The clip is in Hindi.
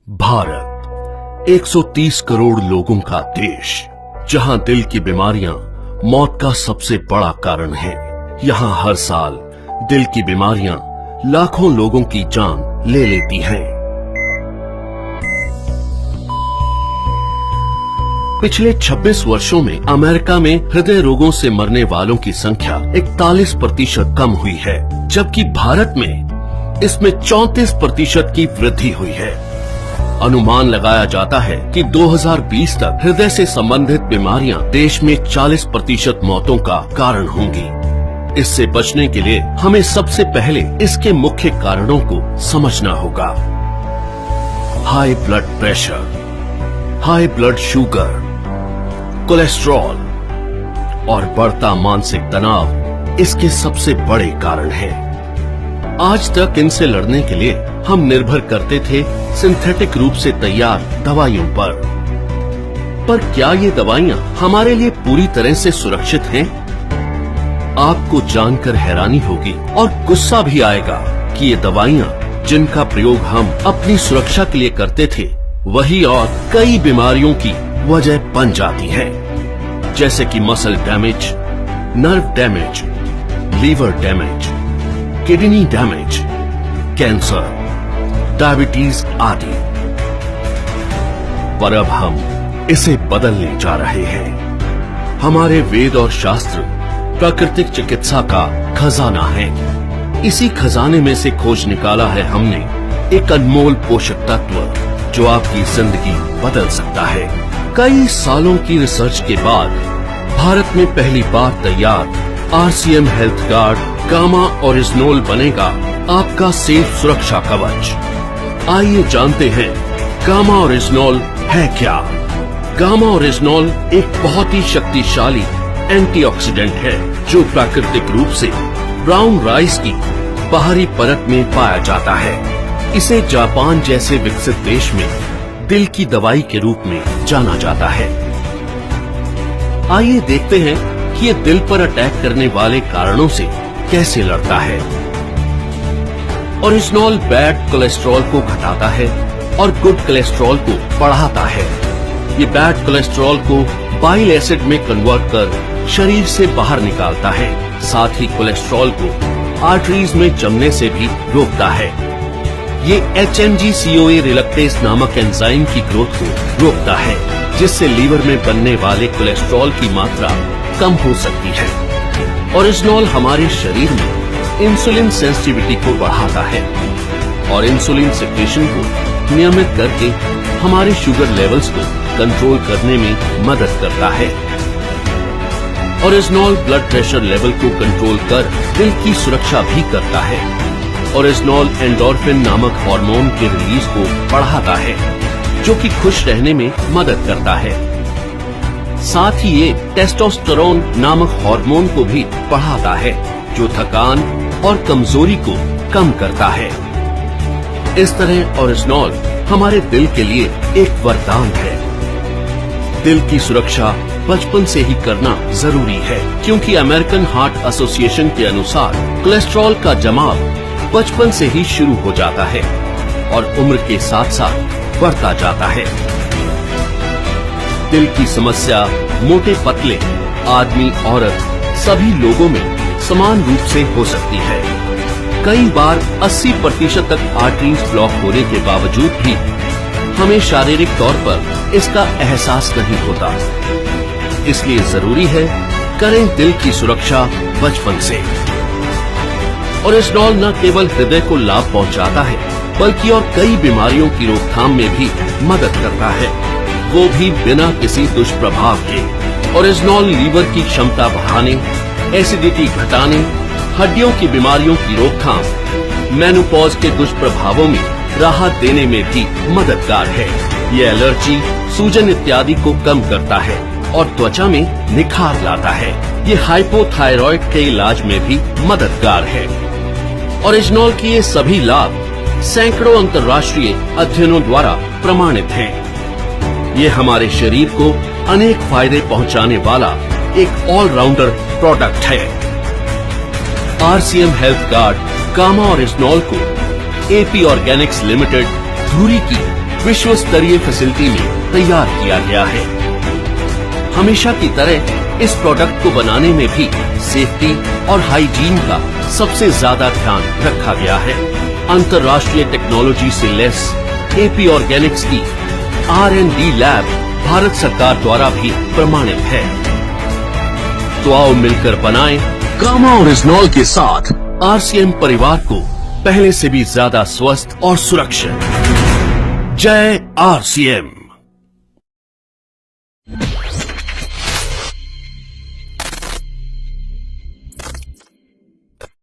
भारत 130 करोड़ लोगों का देश, जहां दिल की बीमारियां मौत का सबसे बड़ा कारण है। यहां हर साल दिल की बीमारियां लाखों लोगों की जान ले लेती हैं। पिछले 26 वर्षों में अमेरिका में हृदय रोगों से मरने वालों की संख्या 41% कम हुई है, जबकि भारत में इसमें 34% की वृद्धि हुई है। अनुमान लगाया जाता है कि 2020 तक हृदय से संबंधित बीमारियां देश में 40% मौतों का कारण होंगी। इससे बचने के लिए हमें सबसे पहले इसके मुख्य कारणों को समझना होगा। High blood pressure, high blood sugar, cholesterol और बढ़ता मानसिक तनाव इसके सबसे बड़े कारण हैं। आज तक इनसे लड़ने के लिए हम निर्भर करते थे सिंथेटिक रूप से तैयार दवाइयों पर क्या ये दवाइयां हमारे लिए पूरी तरह से सुरक्षित हैं? आपको जानकर हैरानी होगी और गुस्सा भी आएगा कि ये दवाइयां जिनका प्रयोग हम अपनी सुरक्षा के लिए करते थे, वही और कई बीमारियों की वजह बन जाती हैं, जैसे कि muscle damage, nerve damage, liver damage, kidney damage, cancer, diabetes आदि। पर अब हम इसे बदलने जा रहे हैं। हमारे वेद और शास्त्र प्राकृतिक चिकित्सा का खजाना है। इसी खजाने में से खोज निकाला है हमने एक अनमोल पोषक तत्व जो आपकी जिंदगी बदल सकता है। कई सालों की रिसर्च के बाद भारत में पहली बार तैयार RCM हेल्थ गार्ड गामा ओरिजिनोल बनेगा आपका सेफ सुरक्षा कवच। आइए जानते हैं गामा ओरिजिनोल है क्या। गामा ओरिजिनोल एक बहुत ही शक्तिशाली एंटीऑक्सीडेंट है जो प्राकृतिक रूप से ब्राउन राइस की बाहरी परत में पाया जाता है। इसे जापान जैसे विकसित देश में दिल की दवाई के रूप में जाना जाता है। आइए देखते हैं कि ये दिल पर अटैक करने वाले कारणों से कैसे लड़ता है। ओरिजिनोल बैड कोलेस्ट्रॉल को घटाता है और गुड कोलेस्ट्रॉल को बढ़ाता है। ये बैड कोलेस्ट्रॉल को बाइल एसिड में कन्वर्ट कर शरीर से बाहर निकालता है। साथ ही कोलेस्ट्रॉल को आर्टरीज में जमने से भी रोकता है। ये HMG-CoA रिलक्टेस नामक एंजाइम की ग्रोथ को रोकता है, जिससे लीवर में बनने वाले कोलेस्ट्रॉल की मात्रा कम हो सकती है। ओरिजिनोल हमारे शरीर में इंसुलिन सेंसिटिविटी को बढ़ाता है और इंसुलिन सिक्रेशन को नियमित करके हमारे शुगर लेवल्स को कंट्रोल करने में मदद करता है। ओरिजिनोल ब्लड प्रेशर लेवल को कंट्रोल कर दिल की सुरक्षा भी करता है। ओरिजिनोल एंडोर्फिन नामक हार्मोन के रिलीज को बढ़ाता है, जो कि खुश रहने में मदद करता है। साथ ही ये टेस्टोस्टेरोन नामक हार्मोन को भी बढ़ाता है, जो थकान और कमजोरी को कम करता है। इस तरह ओरिजिनोल हमारे दिल के लिए एक वरदान है। दिल की सुरक्षा बचपन से ही करना जरूरी है, क्योंकि अमेरिकन हार्ट एसोसिएशन के अनुसार कोलेस्ट्रॉल का जमाव बचपन से ही शुरू हो जाता है और उम्र के साथ साथ बढ़ता जाता है। दिल की समस्या मोटे पतले आदमी औरत सभी लोगों में समान रूप से हो सकती है। कई बार 80% तक आर्टरीज ब्लॉक होने के बावजूद भी हमें शारीरिक तौर पर इसका एहसास नहीं होता। इसलिए जरूरी है करें दिल की सुरक्षा बचपन से। ओरिजिनोल न केवल हृदय को लाभ पहुंचाता है, बल्कि और कई बीमारियों की रोकथाम में भी मदद करता है, वो भी बिना किसी दुष्प्रभाव के। ओरिजिनोल लीवर की क्षमता बढ़ाने, एसिडिटी घटाने, हड्डियों की बीमारियों की रोकथाम, मेनोपॉज के दुष्प्रभावों में राहत देने में भी मददगार है। ये एलर्जी, सूजन इत्यादि को कम करता है और त्वचा में निखार लाता है। ये हाइपोथायरॉइड के इलाज में भी मददगार है। ओरिजिनोल के ये सभी लाभ सैकड़ों अंतर्राष्ट्रीय अध्ययनों द्वारा प्रमाणित हैं। ये हमारे शरीर को अनेक फायदे पहुंचाने वाला एक ऑलराउंडर प्रोडक्ट है। RCM हेल्थ गार्ड गामा ओरिजिनोल को AP ऑर्गेनिक्स लिमिटेड धुरी की विश्व स्तरीय फैसिलिटी में तैयार किया गया है। हमेशा की तरह इस प्रोडक्ट को बनाने में भी सेफ्टी और हाइजीन का सबसे ज्यादा ध्यान रखा गया है। अंतर्राष्ट्रीय टेक्नोलॉजी से लेस एपी ऑर्गेनिक्स की R&D लैब भारत सरकार द्वारा भी प्रमाणित है। तो आओ मिलकर बनाएं कामा ओरिजिनॉल के साथ RCM परिवार को पहले से भी ज्यादा स्वस्थ और सुरक्षित। जय RCM।